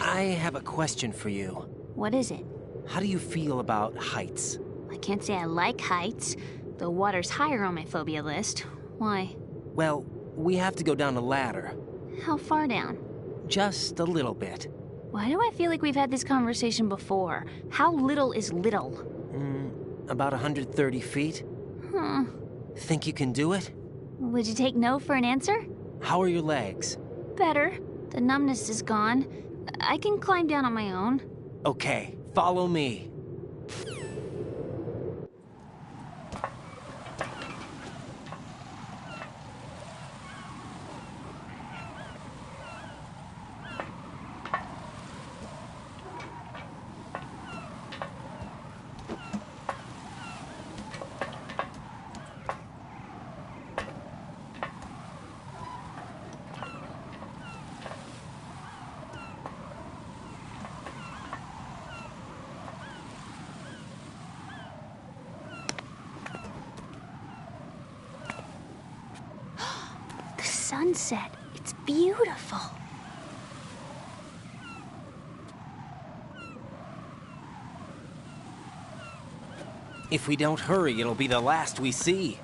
I have a question for you. What is it? How do you feel about heights? I can't say I like heights. The water's higher on my phobia list. Why? Well, we have to go down a ladder. How far down? Just a little bit. Why do I feel like we've had this conversation before? How little is little? About 130 feet. Think you can do it? Would you take no for an answer? How are your legs? Better. The numbness is gone. I can climb down on my own. Okay, follow me. Sunset. It's beautiful. If we don't hurry, it'll be the last we see.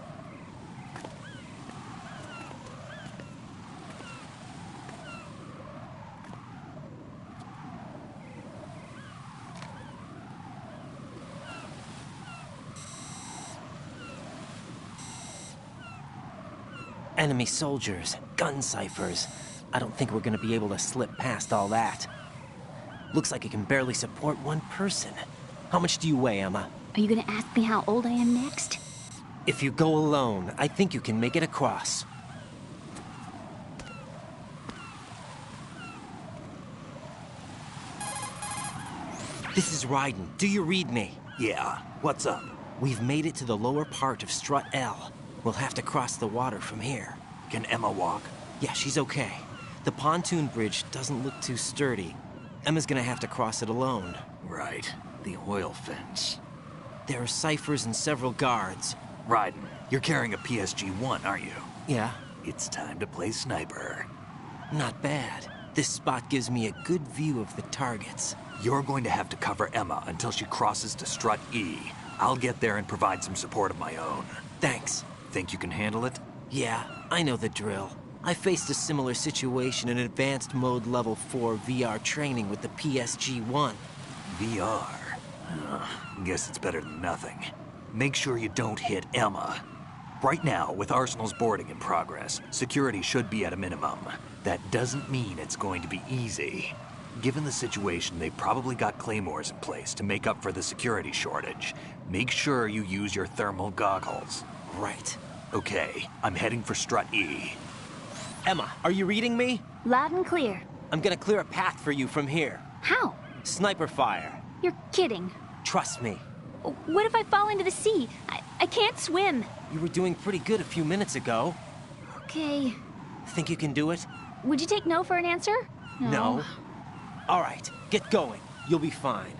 Enemy soldiers, gun ciphers. I don't think we're gonna be able to slip past all that. Looks like it can barely support one person. How much do you weigh, Emma? Are you gonna ask me how old I am next? If you go alone, I think you can make it across. This is Raiden. Do you read me? Yeah, what's up? We've made it to the lower part of Strut L. We'll have to cross the water from here. Can Emma walk? Yeah, she's okay. The pontoon bridge doesn't look too sturdy. Emma's gonna have to cross it alone. Right, the oil fence. There are ciphers and several guards. Raiden, you're carrying a PSG-1, aren't you? Yeah, It's time to play sniper. not bad. This spot gives me a good view of the targets. You're going to have to cover Emma until she crosses to Strut E. I'll get there and provide some support of my own. Thanks. Think you can handle it? Yeah, I know the drill. I faced a similar situation in Advanced Mode Level 4 VR training with the PSG-1. VR? Guess it's better than nothing. Make sure you don't hit Emma. Right now, with Arsenal's boarding in progress, security should be at a minimum. That doesn't mean it's going to be easy. Given the situation, they've probably got claymores in place to make up for the security shortage. Make sure you use your thermal goggles. Right. Okay, I'm heading for Strut E. Emma, are you reading me? Loud and clear. I'm gonna clear a path for you from here. How? Sniper fire. You're kidding. Trust me. What if I fall into the sea? I can't swim. You were doing pretty good a few minutes ago. Okay. Think you can do it? Would you take no for an answer? No? All right, get going. You'll be fine.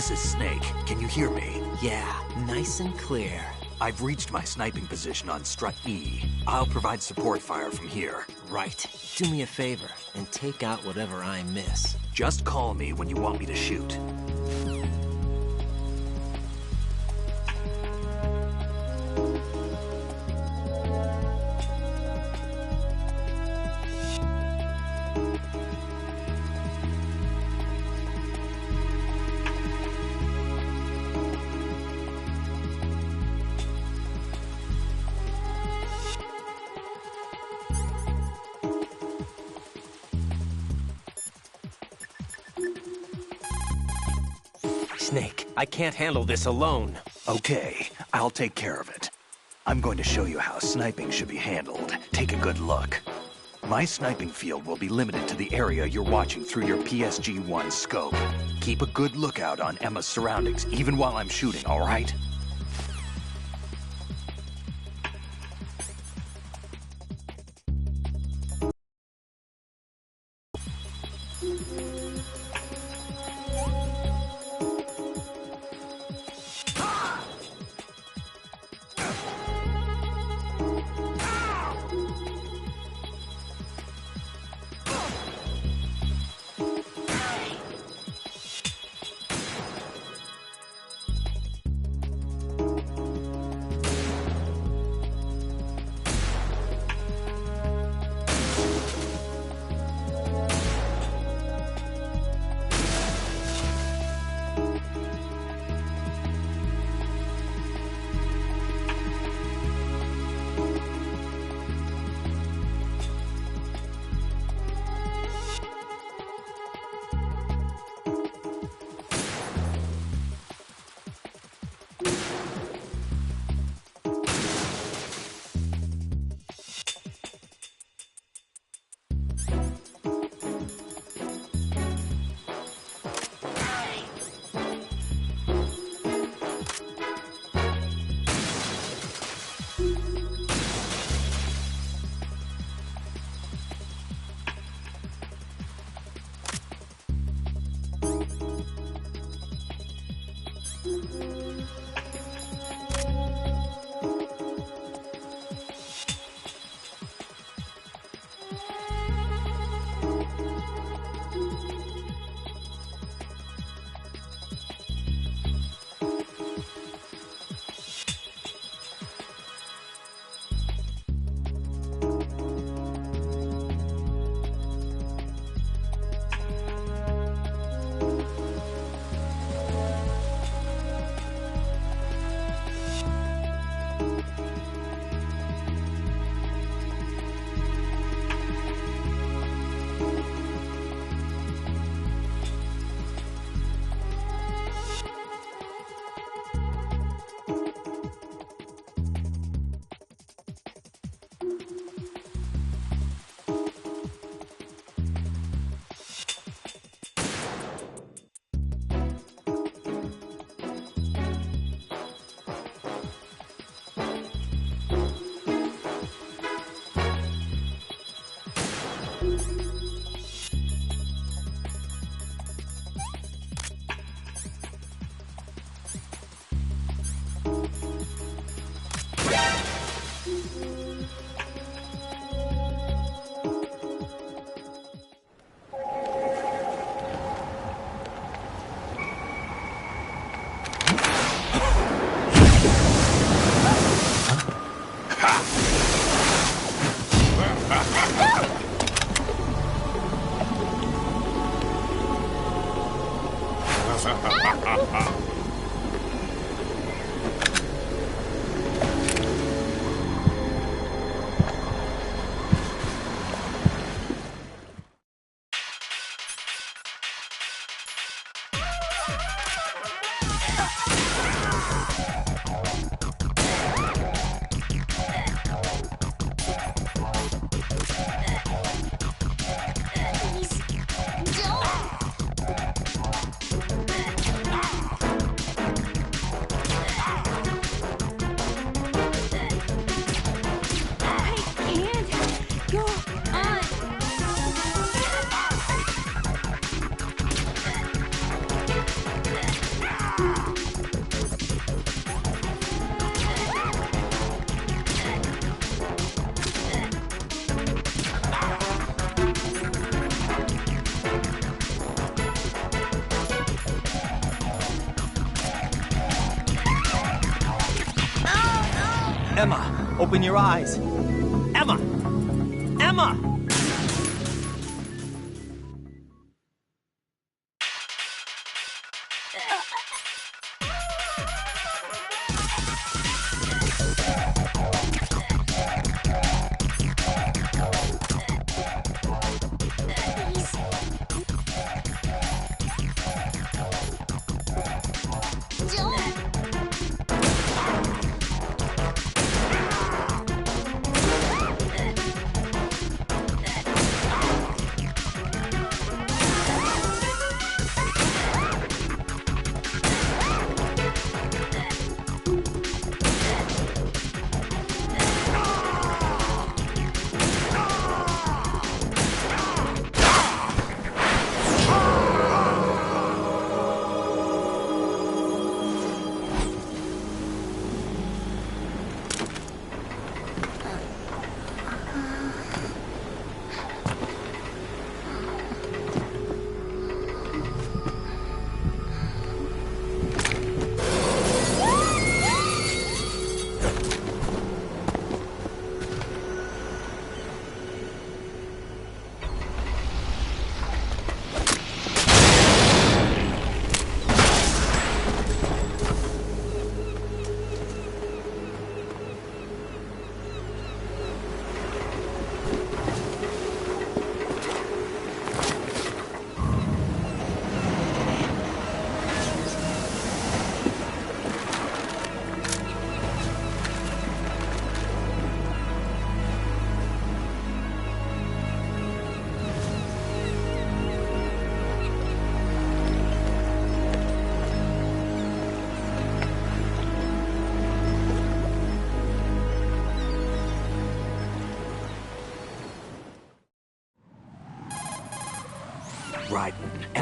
This is Snake. Can you hear me? Yeah, nice and clear. I've reached my sniping position on Strut E. I'll provide support fire from here. Right. Do me a favor and take out whatever I miss. Just call me when you want me to shoot. Snake, I can't handle this alone. Okay, I'll take care of it. I'm going to show you how sniping should be handled. Take a good look. My sniping field will be limited to the area you're watching through your PSG-1 scope. Keep a good lookout on Emma's surroundings, even while I'm shooting, all right? Emma, open your eyes. Emma! Emma!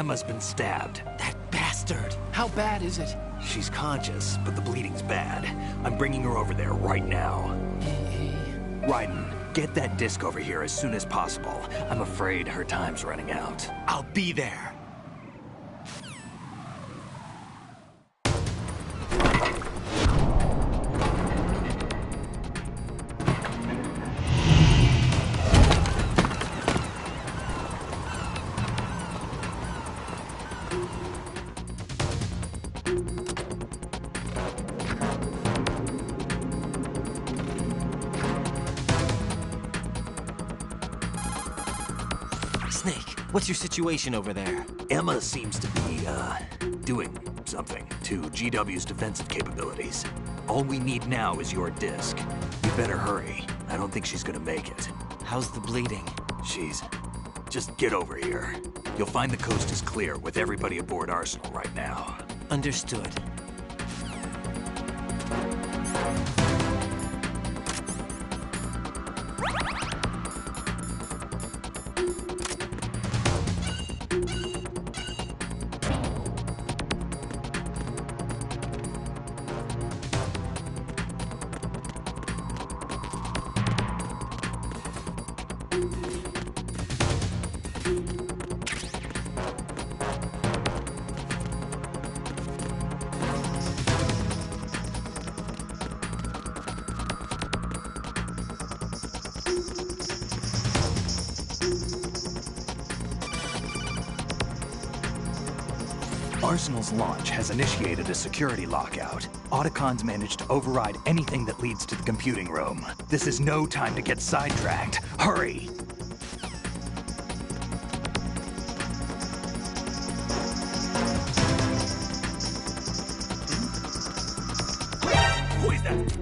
Emma's been stabbed. That bastard! How bad is it? She's conscious, but the bleeding's bad. I'm bringing her over there right now. Raiden, get that disc over here as soon as possible. I'm afraid her time's running out. I'll be there. Snake, what's your situation over there? Emma seems to be, doing something to GW's defensive capabilities. All we need now is your disc. You better hurry. I don't think she's gonna make it. How's the bleeding? Just get over here. You'll find the coast is clear with everybody aboard Arsenal right now. Understood. Arsenal's launch has initiated a security lockout. Otacons managed to override anything that leads to the computing room. This is no time to get sidetracked. Hurry! Who is that?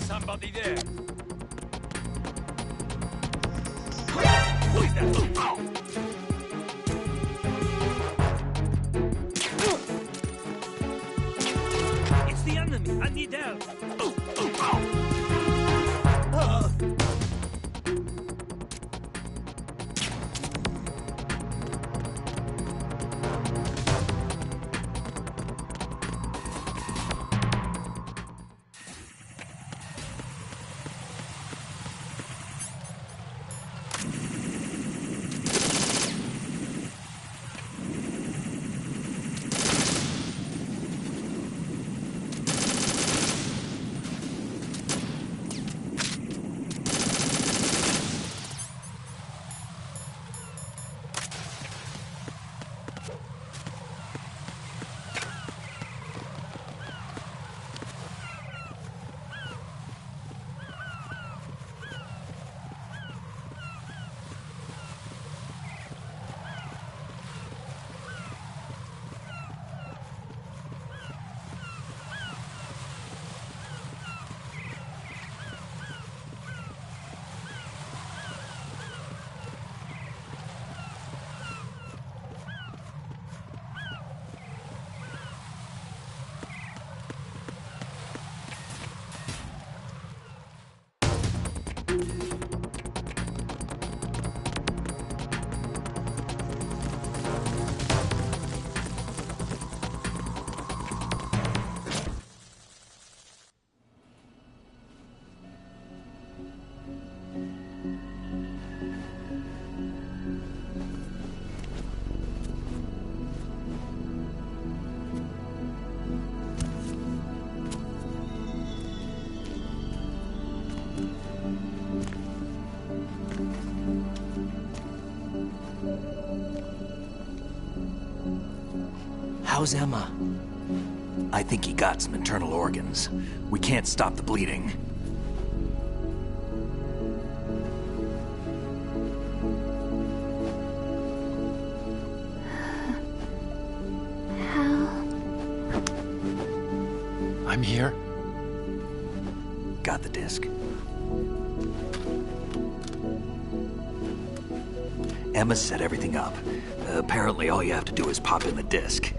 Somebody there. Who is that? Oh. It's the enemy. I need help. How's Emma? I think he got some internal organs. We can't stop the bleeding. I'm here. Got the disc. Emma set everything up. Apparently all you have to do is pop in the disc.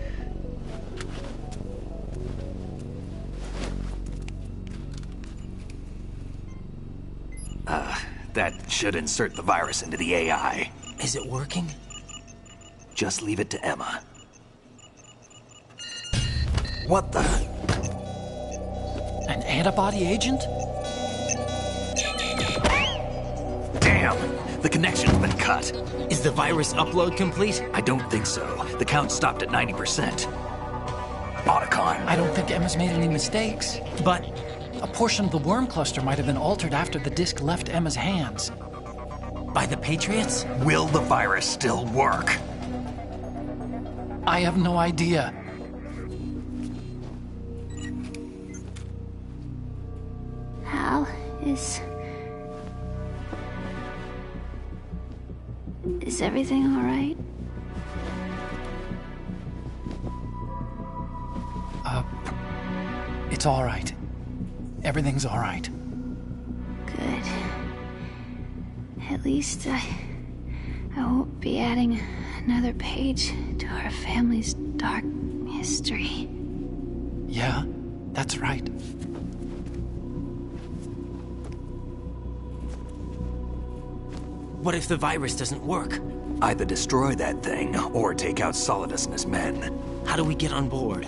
That should insert the virus into the AI. Is it working? Just leave it to Emma. What the? An antibody agent? Damn! The connection's been cut. Is the virus upload complete? I don't think so. The count stopped at 90%. Otacon. I don't think Emma's made any mistakes. But A portion of the worm cluster might have been altered after the disc left Emma's hands. by the Patriots? Will the virus still work? I have no idea. Hal, is everything all right? It's all right. Everything's all right. Good. At least I won't be adding another page to our family's dark history. Yeah, that's right. What if the virus doesn't work? Either destroy that thing, or take out Solidus and his men. How do we get on board?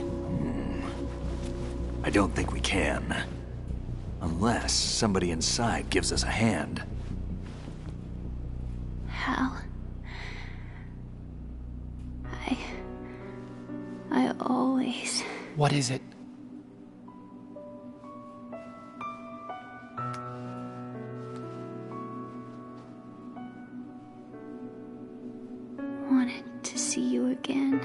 I don't think we can. Unless somebody inside gives us a hand. Hal, I always... What is it? wanted to see you again.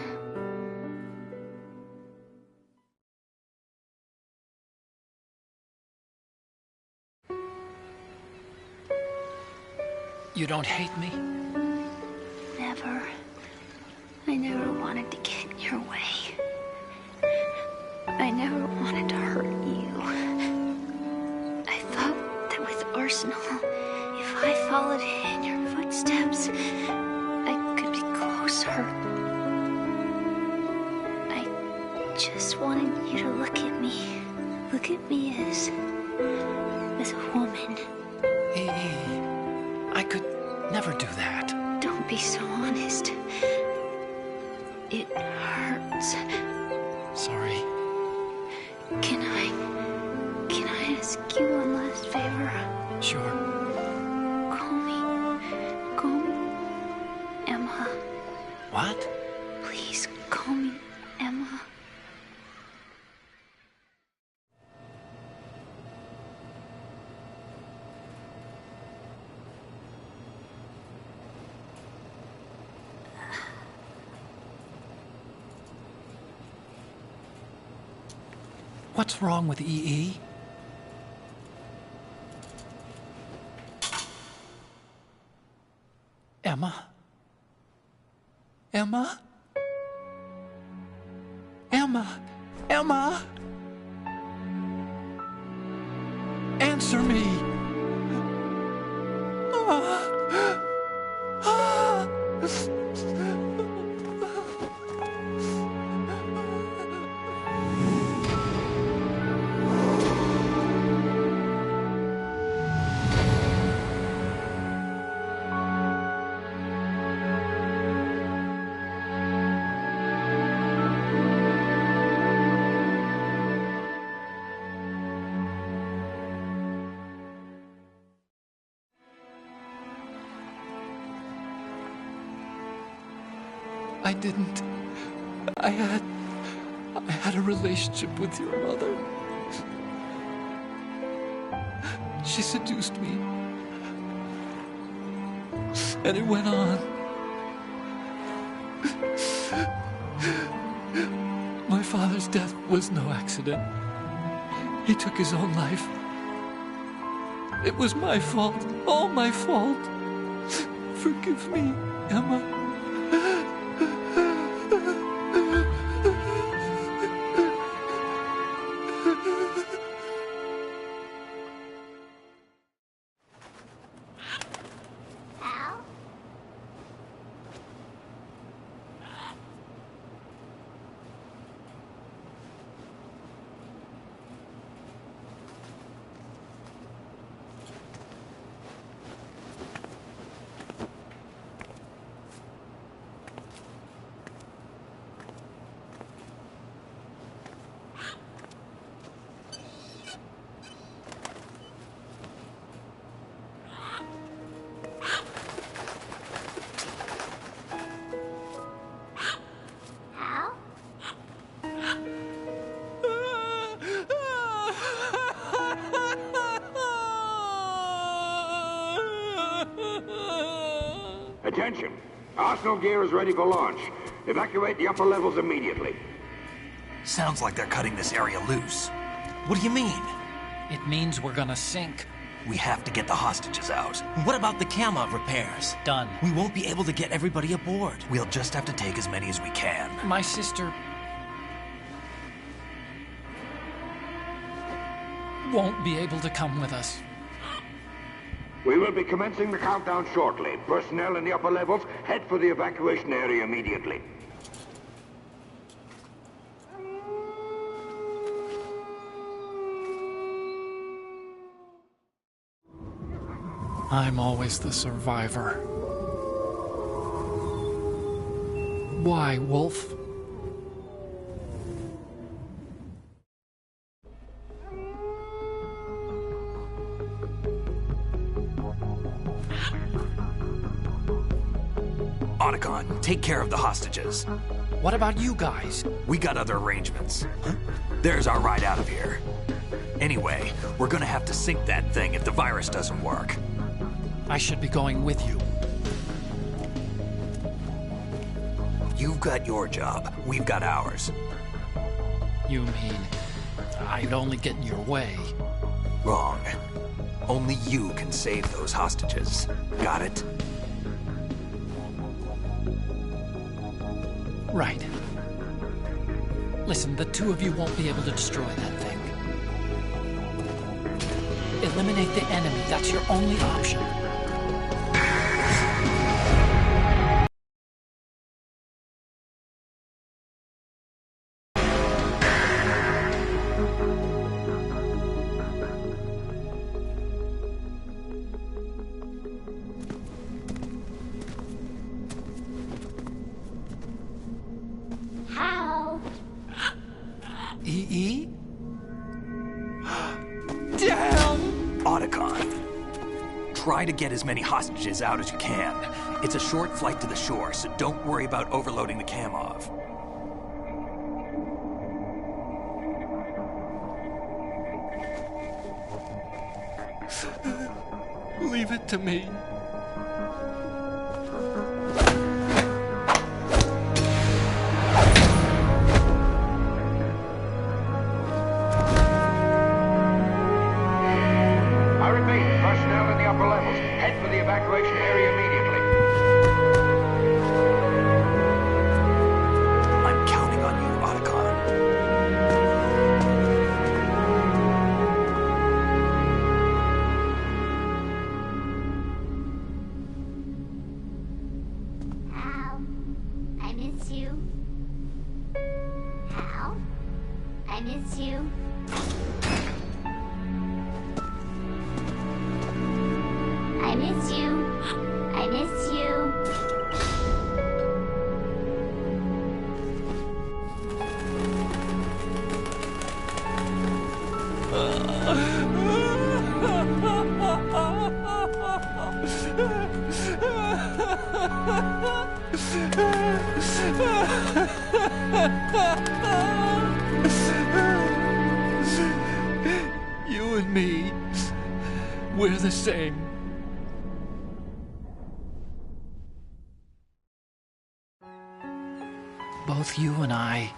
You don't hate me? Never. I never wanted to get in your way. I never wanted to hurt you. I thought that with Arsenal, if I followed in your footsteps, I could be closer. I just wanted you to look at me. Look at me as a woman. I could never do that. Don't be so honest. It hurts. Sorry. Can I ask you one last favor? Sure. Call me Emma. What? Please call me Emma. What's wrong with EE? Emma? Emma? Emma? Emma? Answer me! I didn't. I had a relationship with your mother. She seduced me. And it went on. My father's death was no accident. He took his own life. It was my fault, all my fault. Forgive me, Emma. Attention! Arsenal gear is ready for launch. Evacuate the upper levels immediately. Sounds like they're cutting this area loose. What do you mean? It means we're gonna sink. We have to get the hostages out. What about the Kamov repairs? Done. We won't be able to get everybody aboard. We'll just have to take as many as we can. My sister won't be able to come with us. We will be commencing the countdown shortly. Personnel in the upper levels, head for the evacuation area immediately. I'm always the survivor. Why, Wolf? Otacon, take care of the hostages. What about you guys? We got other arrangements. There's our ride out of here. Anyway, we're gonna have to sink that thing if the virus doesn't work. I should be going with you. You've got your job, we've got ours. You mean I'd only get in your way? Wrong. Only you can save those hostages. Got it? Right. Listen, the two of you won't be able to destroy that thing. Eliminate the enemy. That's your only option. EE? Damn! Otacon, try to get as many hostages out as you can. It's a short flight to the shore, so don't worry about overloading the Kamov. Leave it to me. I repeat, personnel in the upper levels, head for the evacuation area immediately. I'm counting on you, Otacon. Hal, I miss you. Hal, I miss you. I miss you. I miss you. You and me, we're the same. both you and I,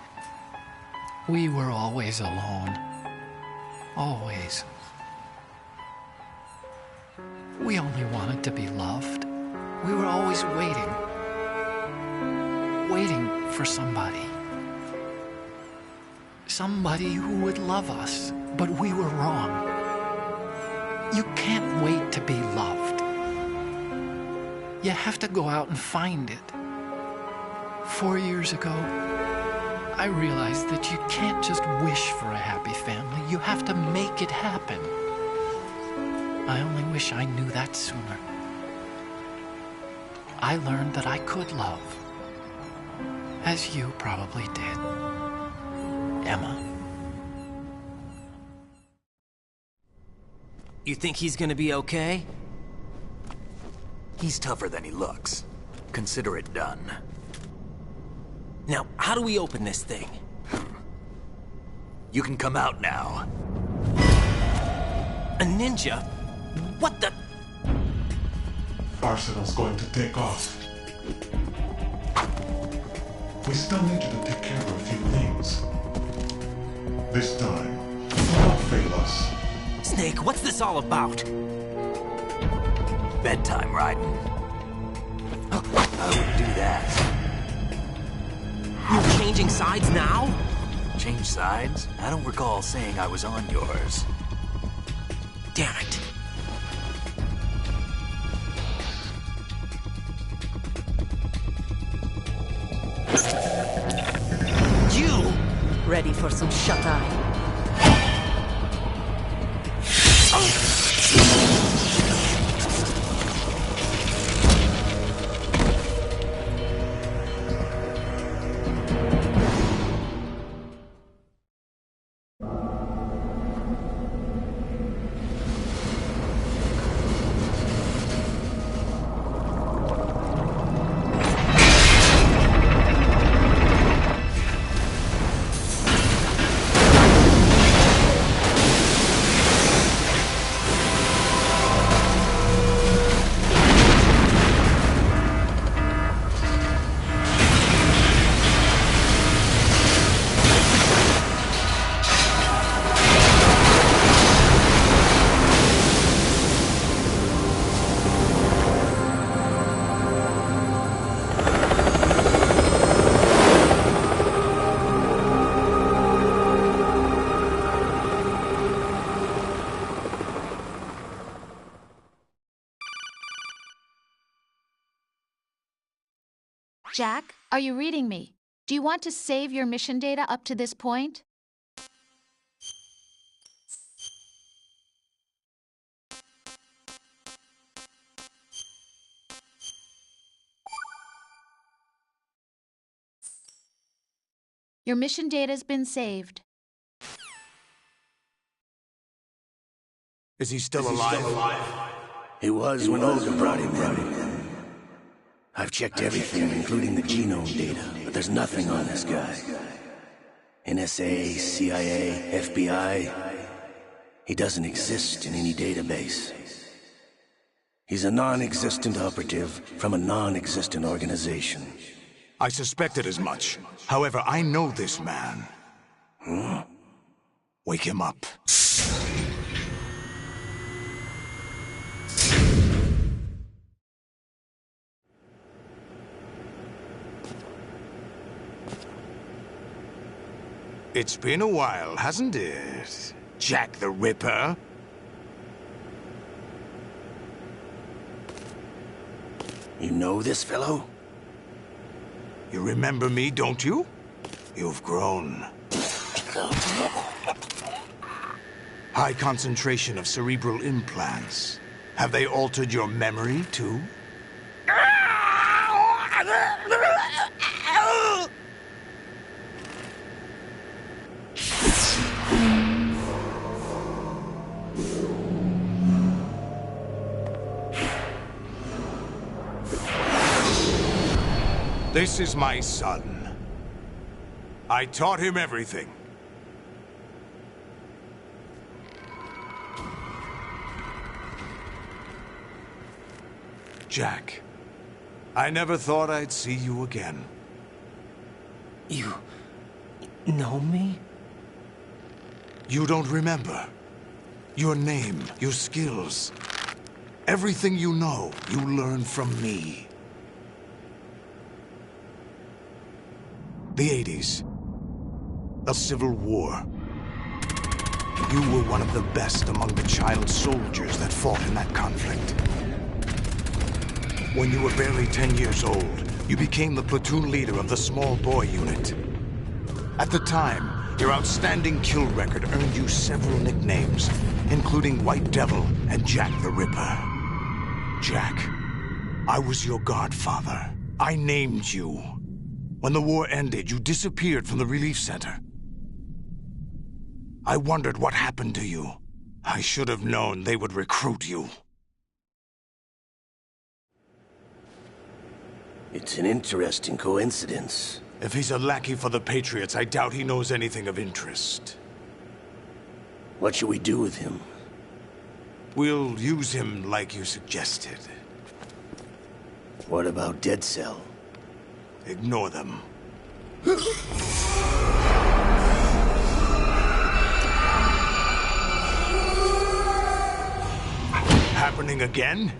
we were always alone. Always. We only wanted to be loved. We were always waiting. Waiting for somebody. Somebody who would love us, but we were wrong. You can't wait to be loved. You have to go out and find it. 4 years ago, I realized that you can't just wish for a happy family. You have to make it happen. I only wish I knew that sooner. I learned that I could love, as you probably did, Emma. You think he's gonna be okay? He's tougher than he looks. Consider it done. Now, how do we open this thing? You can come out now. A ninja? What the? Arsenal's going to take off. We still need you to take care of a few things. This time, don't fail us. Snake, what's this all about? Bedtime, Raiden. I would do that. You're changing sides now? Change sides? I don't recall saying I was on yours. Damn it. You! Ready for some shut-eye? Jack, are you reading me? Do you want to save your mission data up to this point? Your mission data's been saved. Is he still alive? He was when Olga brought him in. I've checked everything, including the genome data, but there's nothing on this guy. NSA, CIA, FBI. He doesn't exist in any database. He's a non-existent operative from a non-existent organization. I suspected as much. However, I know this man. Huh? Wake him up. It's been a while, hasn't it, Jack the Ripper? You know this fellow? You remember me, don't you? You've grown. High concentration of cerebral implants. Have they altered your memory, too? This is my son. I taught him everything. Jack, I never thought I'd see you again. You know me? You don't remember. Your name, your skills. Everything you know, you learned from me. The 80s. The Civil War. You were one of the best among the child soldiers that fought in that conflict. When you were barely 10 years old, you became the platoon leader of the Small Boy Unit. At the time, your outstanding kill record earned you several nicknames, including White Devil and Jack the Ripper. Jack, I was your godfather. I named you. When the war ended, you disappeared from the relief center. I wondered what happened to you. I should have known they would recruit you. It's an interesting coincidence. If he's a lackey for the Patriots, I doubt he knows anything of interest. What should we do with him? We'll use him like you suggested. What about Dead Cell? Ignore them. Happening again?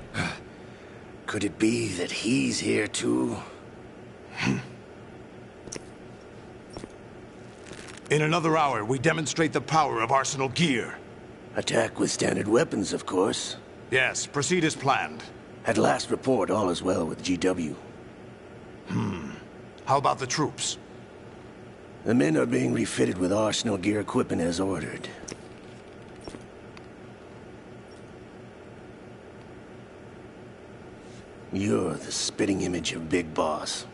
Could it be that he's here too? In another hour, we demonstrate the power of Arsenal gear. Attack with standard weapons, of course. Yes, proceed as planned. At last report, all is well with GW. How about the troops? The men are being refitted with Arsenal gear equipment as ordered. You're the spitting image of Big Boss.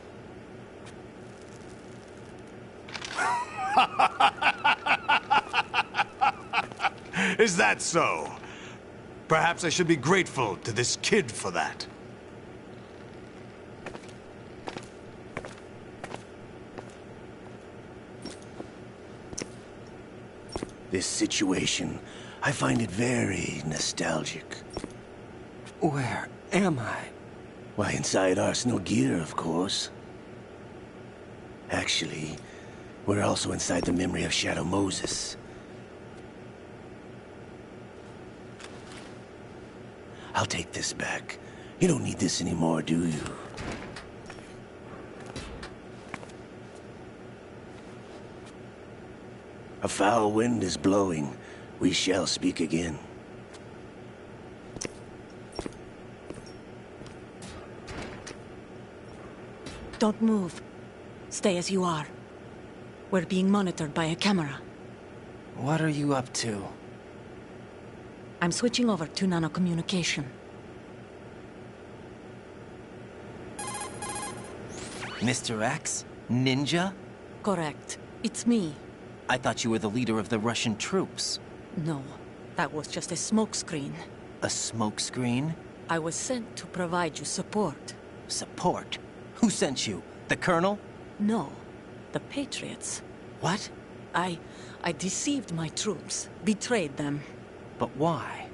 Is that so? Perhaps I should be grateful to this kid for that. This situation, I find it very nostalgic. Where am I? Why, inside Arsenal gear, of course. Actually, we're also inside the memory of Shadow Moses. I'll take this back. You don't need this anymore, do you? A foul wind is blowing. We shall speak again. Don't move. Stay as you are. We're being monitored by a camera. What are you up to? I'm switching over to nanocommunication. Mr. X? Ninja? Correct. It's me. I thought you were the leader of the Russian troops. No, that was just a smokescreen. A smokescreen? I was sent to provide you support. Support? Who sent you? The Colonel? No, the Patriots. What? I deceived my troops, betrayed them. But why?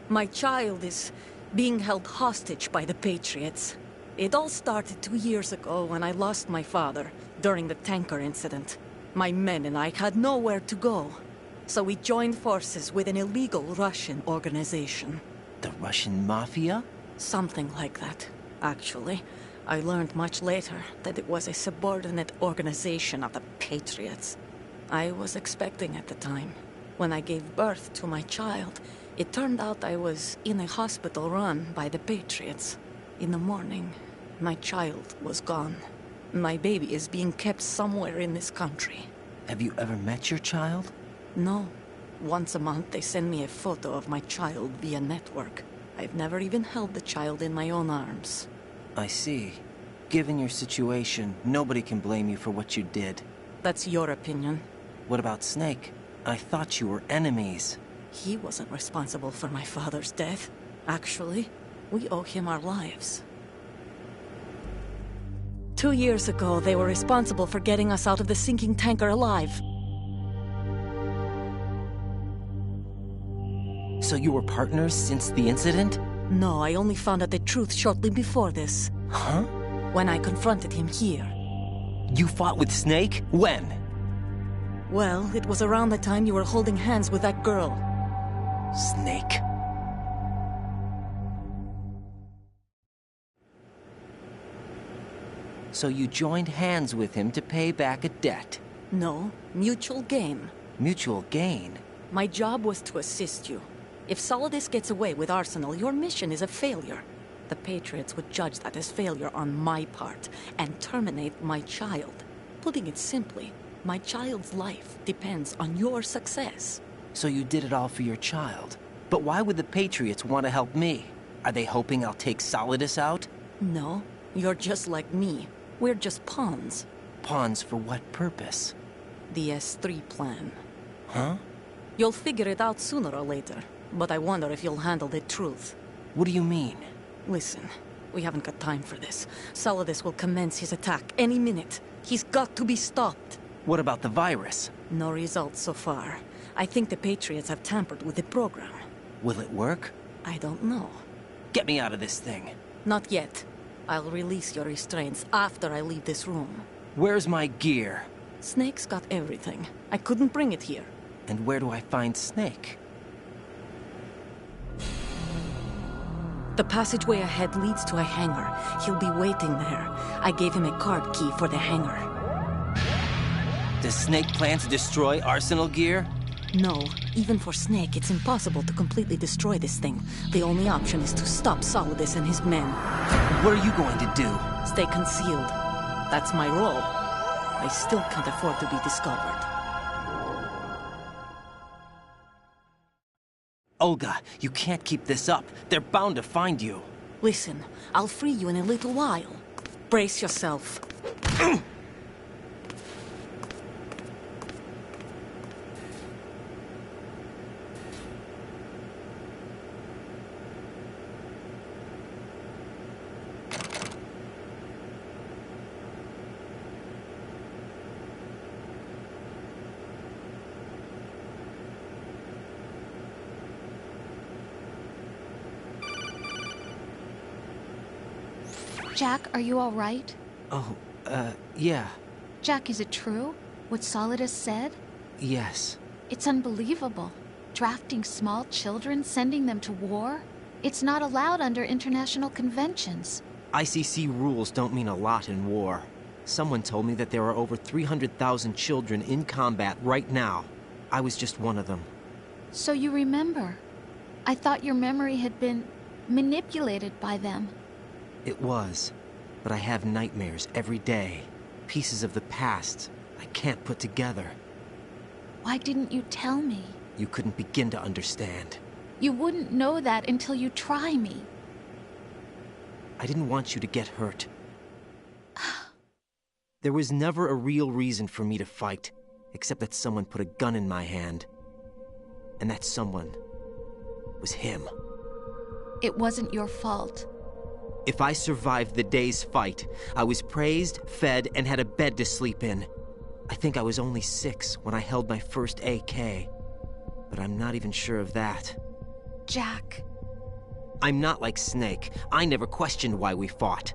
My child is being held hostage by the Patriots. It all started 2 years ago when I lost my father during the tanker incident. My men and I had nowhere to go, so we joined forces with an illegal Russian organization. The Russian Mafia? Something like that, actually. I learned much later that it was a subordinate organization of the Patriots. I was expecting at the time. When I gave birth to my child, it turned out I was in a hospital run by the Patriots. In the morning, my child was gone. My baby is being kept somewhere in this country. Have you ever met your child? No. Once a month, they send me a photo of my child via network. I've never even held the child in my own arms. I see. Given your situation, nobody can blame you for what you did. That's your opinion. What about Snake? I thought you were enemies. He wasn't responsible for my father's death. Actually, we owe him our lives. 2 years ago, they were responsible for getting us out of the sinking tanker alive. So you were partners since the incident? No, I only found out the truth shortly before this. Huh? When I confronted him here. You fought with Snake? When? Well, it was around the time you were holding hands with that girl. Snake. So you joined hands with him to pay back a debt? No, mutual gain. Mutual gain? My job was to assist you. If Solidus gets away with Arsenal, your mission is a failure. The Patriots would judge that as failure on my part and terminate my child. Putting it simply, my child's life depends on your success. So you did it all for your child. But why would the Patriots want to help me? Are they hoping I'll take Solidus out? No, you're just like me. We're just pawns. Pawns for what purpose? The S3 plan. Huh? You'll figure it out sooner or later, but I wonder if you'll handle the truth. What do you mean? Listen, we haven't got time for this. Solidus will commence his attack any minute. He's got to be stopped. What about the virus? No results so far. I think the Patriots have tampered with the program. Will it work? I don't know. Get me out of this thing. Not yet. I'll release your restraints after I leave this room. Where's my gear? Snake's got everything. I couldn't bring it here. And where do I find Snake? The passageway ahead leads to a hangar. He'll be waiting there. I gave him a card key for the hangar. Does Snake plan to destroy Arsenal gear? No. Even for Snake, it's impossible to completely destroy this thing. The only option is to stop Solidus and his men. What are you going to do? Stay concealed. That's my role. I still can't afford to be discovered. Olga, you can't keep this up. They're bound to find you. Listen, I'll free you in a little while. Brace yourself. Jack, are you all right? Oh, yeah. Jack, is it true? What Solidus said? Yes. It's unbelievable. Drafting small children, sending them to war? It's not allowed under international conventions. ICC rules don't mean a lot in war. Someone told me that there are over 300,000 children in combat right now. I was just one of them. So you remember. I thought your memory had been manipulated by them. It was, but I have nightmares every day. Pieces of the past I can't put together. Why didn't you tell me? You couldn't begin to understand. You wouldn't know that until you try me. I didn't want you to get hurt. There was never a real reason for me to fight, except that someone put a gun in my hand. And that someone was him. It wasn't your fault. If I survived the day's fight, I was praised, fed, and had a bed to sleep in. I think I was only 6 when I held my first AK. But I'm not even sure of that. Jack. I'm not like Snake. I never questioned why we fought.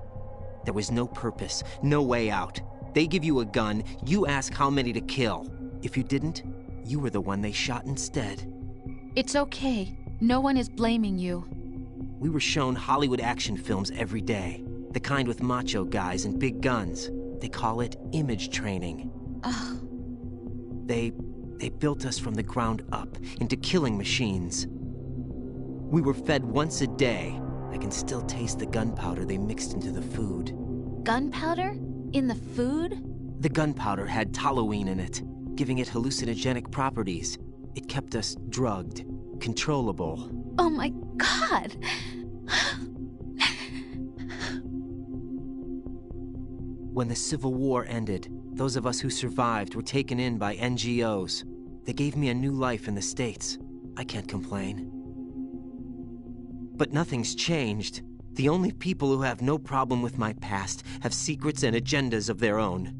There was no purpose, no way out. They give you a gun, you ask how many to kill. If you didn't, you were the one they shot instead. It's okay. No one is blaming you. We were shown Hollywood action films every day. The kind with macho guys and big guns. They call it image training. They built us from the ground up into killing machines. We were fed once a day. I can still taste the gunpowder they mixed into the food. Gunpowder? In the food? The gunpowder had toluene in it, giving it hallucinogenic properties. It kept us drugged, controllable. Oh my God! When the Civil War ended, those of us who survived were taken in by NGOs. They gave me a new life in the States. I can't complain. But nothing's changed. The only people who have no problem with my past have secrets and agendas of their own.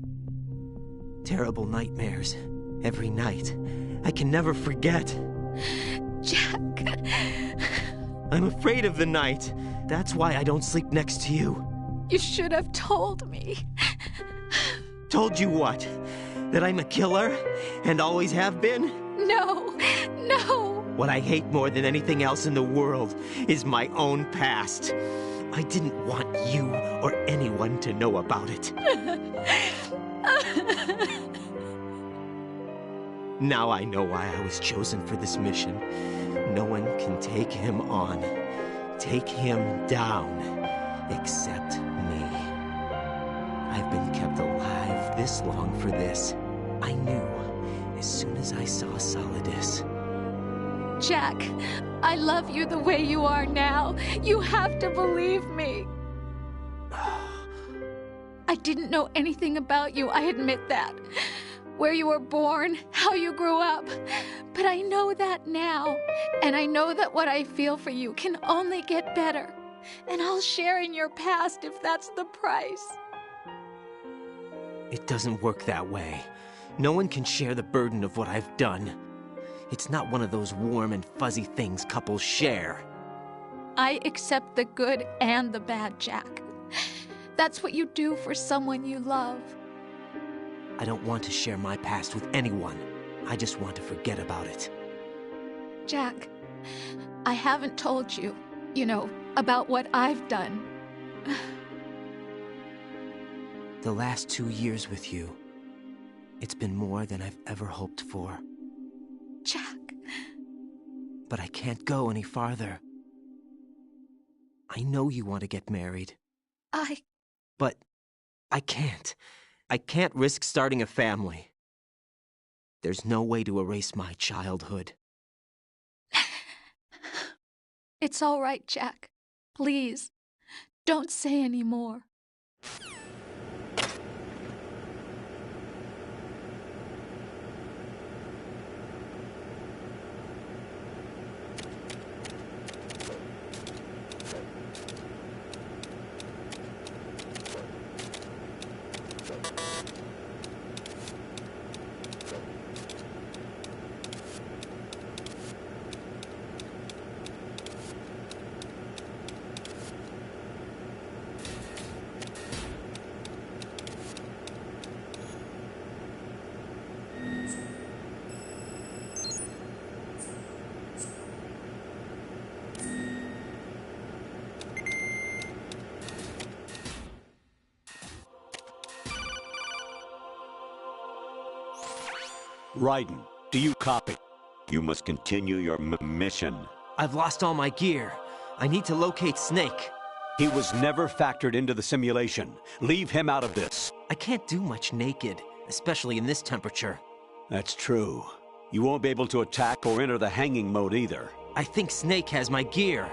Terrible nightmares. Every night. I can never forget. Jack. I'm afraid of the night. That's why I don't sleep next to you. You should have told me. Told you what? That I'm a killer? And always have been? No, no. What I hate more than anything else in the world is my own past. I didn't want you or anyone to know about it. Now I know why I was chosen for this mission. No one can take him on, take him down, except me. I've been kept alive this long for this. I knew as soon as I saw Solidus. Jack, I love you the way you are now. You have to believe me. I didn't know anything about you, I admit that. Where you were born, how you grew up. But I know that now. And I know that what I feel for you can only get better. And I'll share in your past if that's the price. It doesn't work that way. No one can share the burden of what I've done. It's not one of those warm and fuzzy things couples share. I accept the good and the bad, Jack. That's what you do for someone you love. I don't want to share my past with anyone. I just want to forget about it. Jack, I haven't told you, about what I've done. The last 2 years with you, it's been more than I've ever hoped for. Jack. But I can't go any farther. I know you want to get married. But I can't. I can't risk starting a family. There's no way to erase my childhood. It's all right, Jack. Please, don't say any more. Raiden, do you copy? You must continue your mission. I've lost all my gear. I need to locate Snake. He was never factored into the simulation. Leave him out of this. I can't do much naked, especially in this temperature. That's true. You won't be able to attack or enter the hanging mode either. I think Snake has my gear.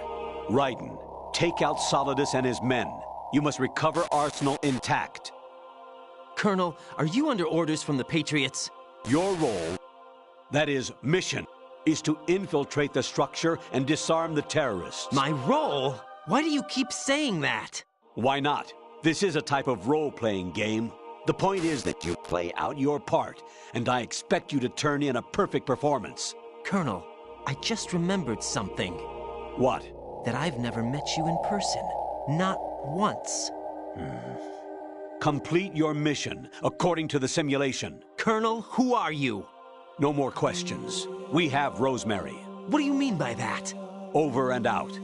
Raiden, take out Solidus and his men. You must recover Arsenal intact. Colonel, are you under orders from the Patriots? Your role, that is, mission, is to infiltrate the structure and disarm the terrorists. My role? Why do you keep saying that? Why not? This is a type of role-playing game. The point is that you play out your part, and I expect you to turn in a perfect performance. Colonel, I just remembered something. What? That I've never met you in person. Not once. Complete your mission, according to the simulation. Colonel, who are you? No more questions. We have Rosemary. What do you mean by that? Over and out.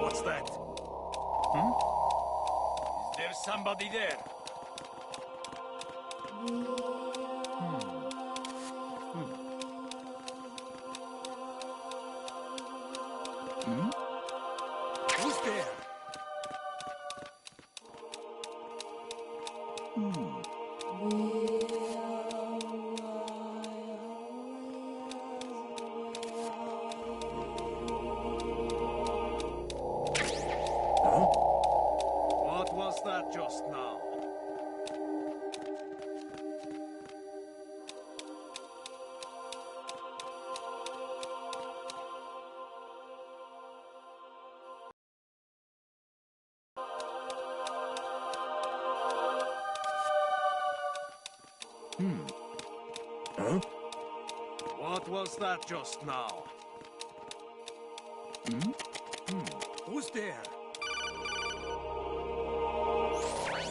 What's that? Is there somebody there? Who's there? What was that just now? Huh? What was that just now? Who's there?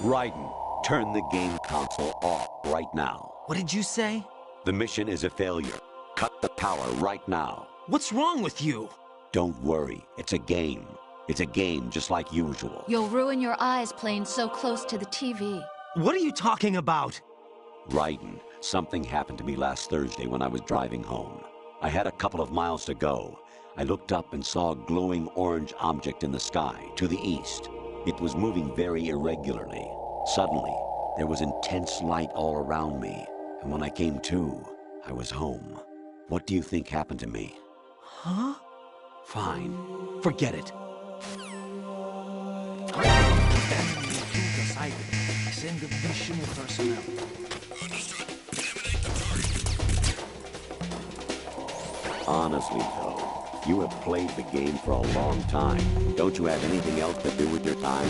Raiden, turn the game console off right now. What did you say? The mission is a failure. Cut the power right now. What's wrong with you? Don't worry, it's a game. It's a game just like usual. You'll ruin your eyes playing so close to the TV. What are you talking about? Raiden, something happened to me last Thursday when I was driving home. I had a couple of miles to go. I looked up and saw a glowing orange object in the sky to the east. It was moving very irregularly. Suddenly, there was intense light all around me, and when I came to, I was home. What do you think happened to me? Huh? Fine. Forget it. Send additional personnel. Honestly, though, you have played the game for a long time. Don't you have anything else to do with your time?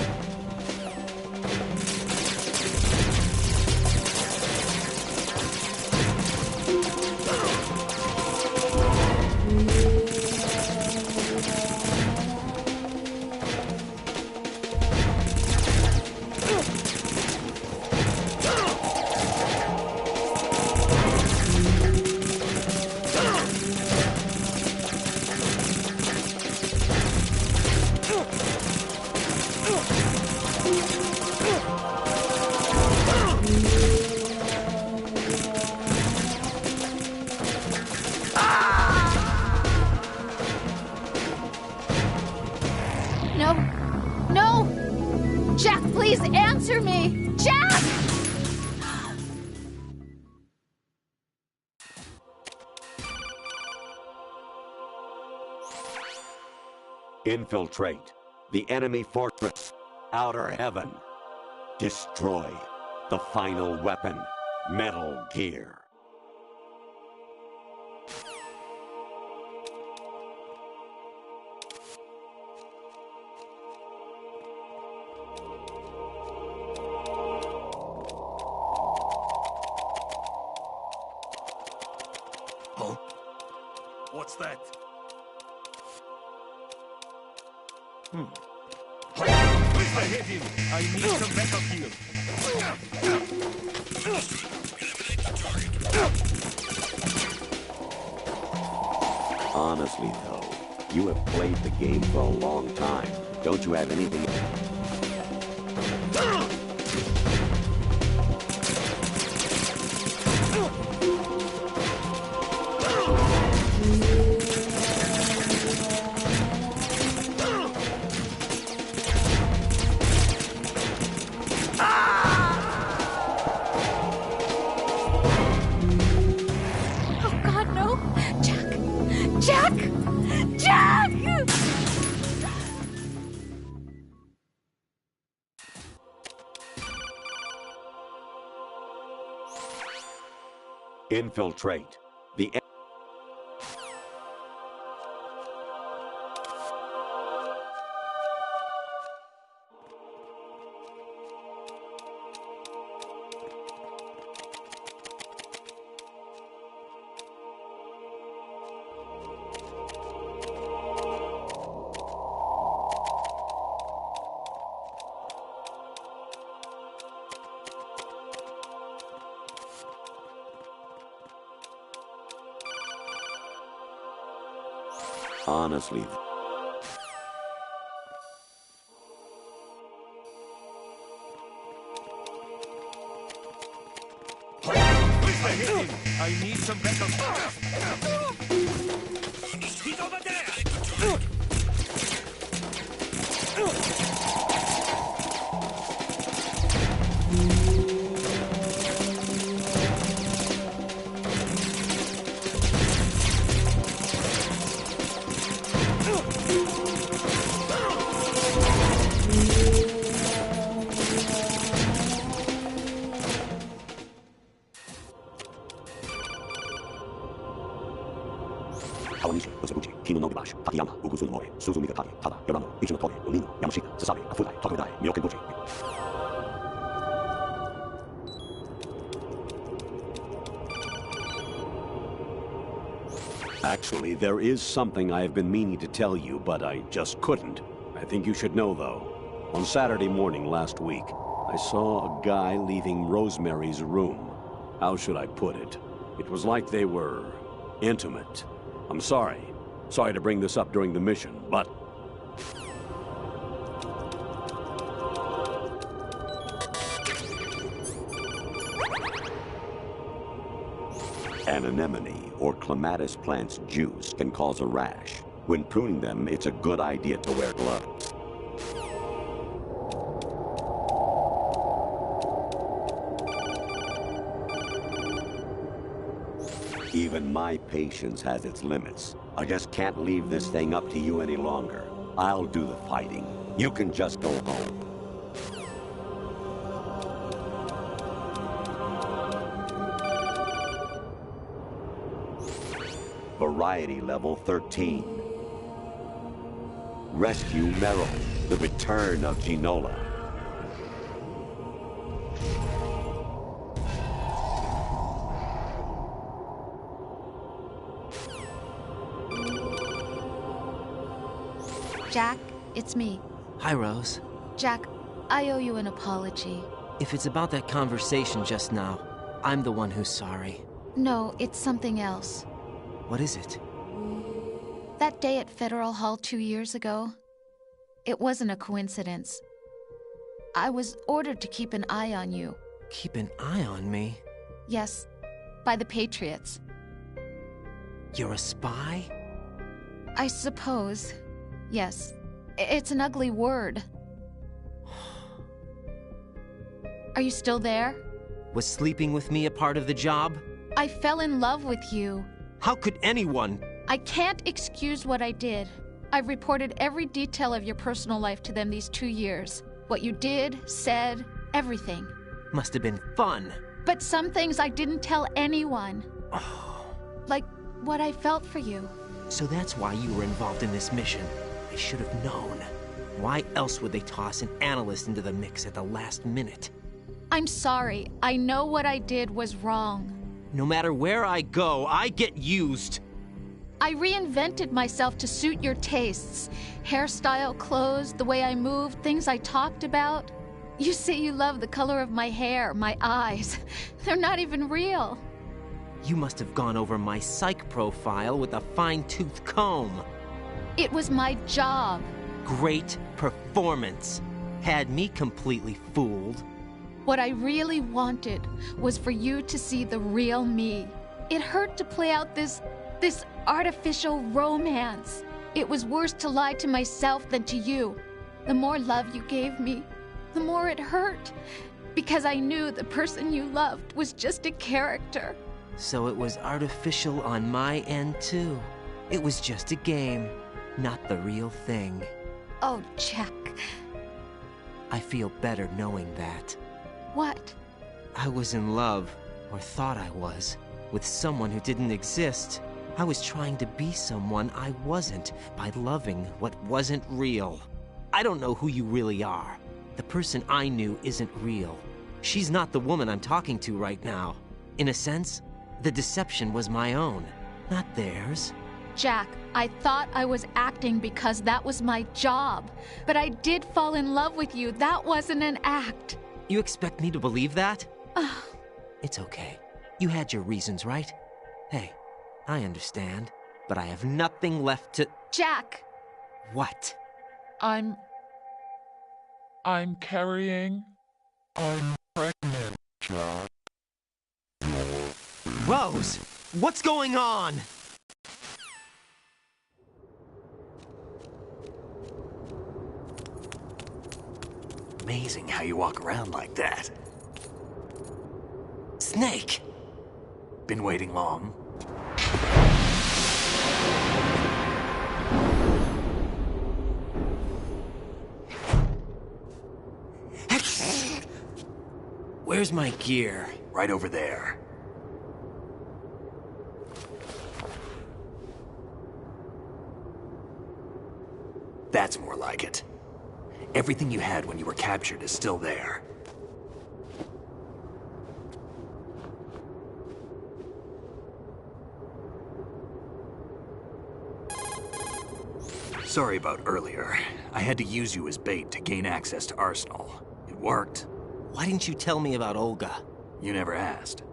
No. No! Jack, please answer me! Jack! Infiltrate the enemy fortress, Outer Heaven. Destroy the final weapon, Metal Gear. Huh? What's that? I hit him. I need some backup here. Honestly, though, you have played the game for a long time. Don't you have anything? Oh, God, no! Jack! Jack! Jack! Infiltrate the honestly. I hit him. I need some backup. He's over there. Kawanishi, Osabuchi, Kino no Gibashi, Takayama, Ugusu no Mori, Suzumi Gatari, Tada, Yorano, Ichi no Tori, Yonino, Yamashita, Sasabe, Kafudai, Tokudai, Myokenbuchi. Actually, there is something I have been meaning to tell you, but I just couldn't. I think you should know, though. On Saturday morning last week, I saw a guy leaving Rosemary's room. How should I put it? It was like they were intimate. I'm sorry. Sorry to bring this up during the mission, but... An anemone or clematis plant's juice can cause a rash. When pruning them, it's a good idea to wear gloves. Even my patience has its limits. I just can't leave this thing up to you any longer. I'll do the fighting. You can just go home. Variety level 13. Rescue Meryl, the return of Ginola. Jack, it's me. Hi, Rose. Jack, I owe you an apology. If it's about that conversation just now, I'm the one who's sorry. No, it's something else. What is it? That day at Federal Hall 2 years ago, it wasn't a coincidence. I was ordered to keep an eye on you. Keep an eye on me? Yes, by the Patriots. You're a spy? I suppose. Yes. It's an ugly word. Are you still there? Was sleeping with me a part of the job? I fell in love with you. How could anyone? I can't excuse what I did. I've reported every detail of your personal life to them these 2 years. What you did, said, everything. Must have been fun. But some things I didn't tell anyone. Like what I felt for you. So that's why you were involved in this mission. I should have known. Why else would they toss an analyst into the mix at the last minute? I'm sorry. I know what I did was wrong. No matter where I go, I get used. I reinvented myself to suit your tastes. Hairstyle, clothes, the way I moved, things I talked about. You say you love the color of my hair, my eyes. They're not even real. You must have gone over my psych profile with a fine-tooth comb. It was my job. Great performance. Had me completely fooled. What I really wanted was for you to see the real me. It hurt to play out this artificial romance. It was worse to lie to myself than to you. The more love you gave me, the more it hurt. Because I knew the person you loved was just a character. So it was artificial on my end, too. It was just a game, not the real thing. Oh, Jack. I feel better knowing that. What? I was in love, or thought I was, with someone who didn't exist. I was trying to be someone I wasn't by loving what wasn't real. I don't know who you really are. The person I knew isn't real. She's not the woman I'm talking to right now. In a sense, the deception was my own, not theirs. Jack, I thought I was acting because that was my job. But I did fall in love with you. That wasn't an act. You expect me to believe that? It's okay. You had your reasons, right? Hey, I understand. But I have nothing left to... Jack! What? I'm carrying... I'm pregnant, Jack. Rose! What's going on? Amazing how you walk around like that. Snake! Been waiting long? Where's my gear? Right over there. That's more like it. Everything you had when you were captured is still there. Sorry about earlier. I had to use you as bait to gain access to Arsenal. It worked. Why didn't you tell me about Olga? You never asked.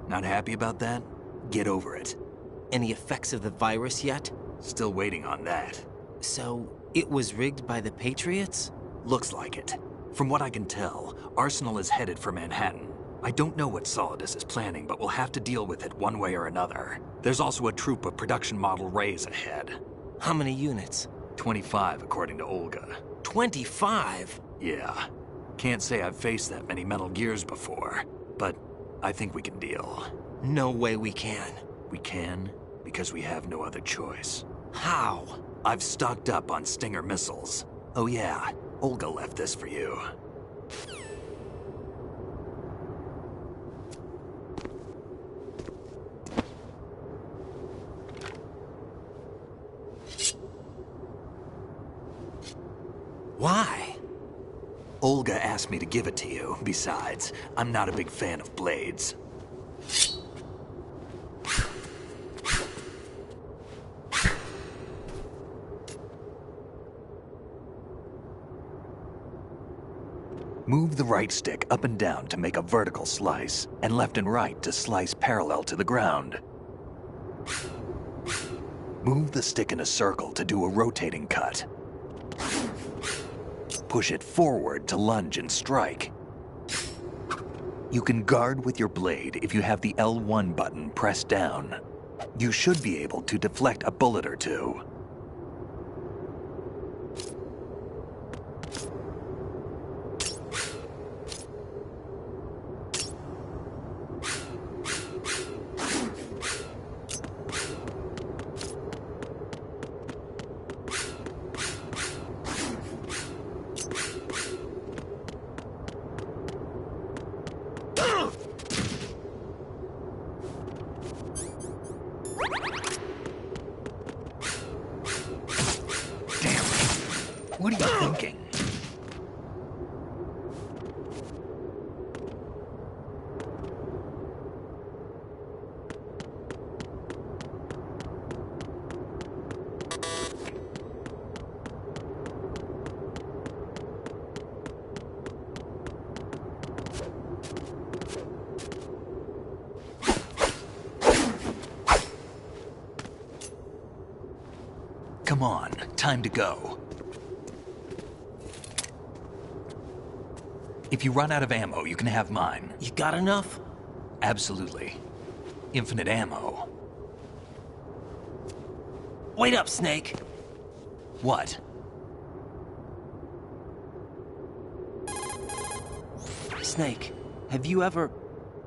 Not happy about that? Get over it. Any effects of the virus yet? Still waiting on that. So, it was rigged by the Patriots? Looks like it. From what I can tell, Arsenal is headed for Manhattan. I don't know what Solidus is planning, but we'll have to deal with it one way or another. There's also a troop of production model Rays ahead. How many units? 25, according to Olga. 25? Yeah. Can't say I've faced that many Metal Gears before, but I think we can deal. No way we can. We can, because we have no other choice. How? I've stocked up on Stinger missiles. Oh yeah, Olga left this for you. Why? Olga asked me to give it to you. Besides, I'm not a big fan of blades. Move the right stick up and down to make a vertical slice, and left and right to slice parallel to the ground. Move the stick in a circle to do a rotating cut. Push it forward to lunge and strike. You can guard with your blade if you have the L1 button pressed down. You should be able to deflect a bullet or two. What are you thinking? Come on, time to go. If you run out of ammo, you can have mine. You got enough? Absolutely. Infinite ammo. Wait up, Snake. What? Snake, have you ever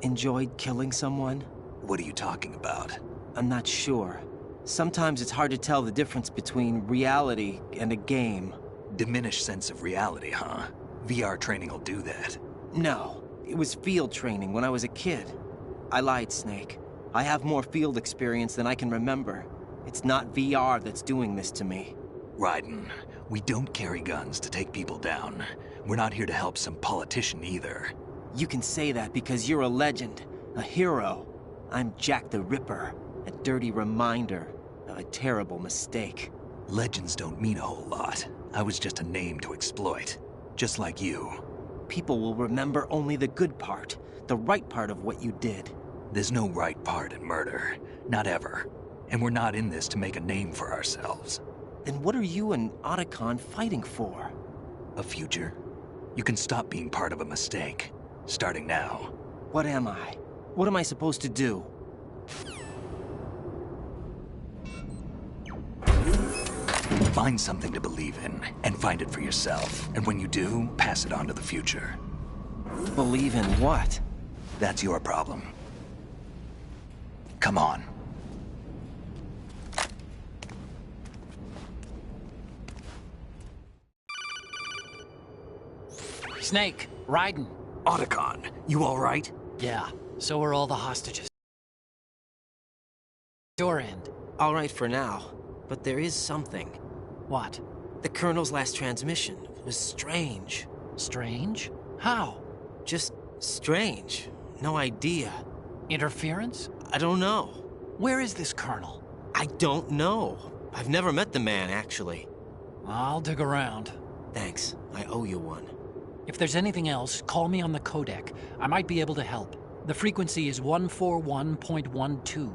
enjoyed killing someone? What are you talking about? I'm not sure. Sometimes it's hard to tell the difference between reality and a game. Diminished sense of reality, huh? VR training will do that. No, it was field training when I was a kid. I lied, Snake. I have more field experience than I can remember. It's not VR that's doing this to me. Raiden, we don't carry guns to take people down. We're not here to help some politician either. You can say that because you're a legend, a hero. I'm Jack the Ripper, a dirty reminder of a terrible mistake. Legends don't mean a whole lot. I was just a name to exploit. Just like you. People will remember only the good part, the right part of what you did. There's no right part in murder. Not ever. And we're not in this to make a name for ourselves. Then what are you and Otacon fighting for? A future? You can stop being part of a mistake. Starting now. What am I? What am I supposed to do? Find something to believe in, and find it for yourself. And when you do, pass it on to the future. Believe in what? That's your problem. Come on. Snake, Raiden. Otacon, you all right? Yeah, so are all the hostages. Your end. All right for now, but there is something. What? The Colonel's last transmission was strange. Strange? How? Just strange. No idea. Interference? I don't know. Where is this Colonel? I don't know. I've never met the man, actually. I'll dig around. Thanks. I owe you one. If there's anything else, call me on the codec. I might be able to help. The frequency is 141.12.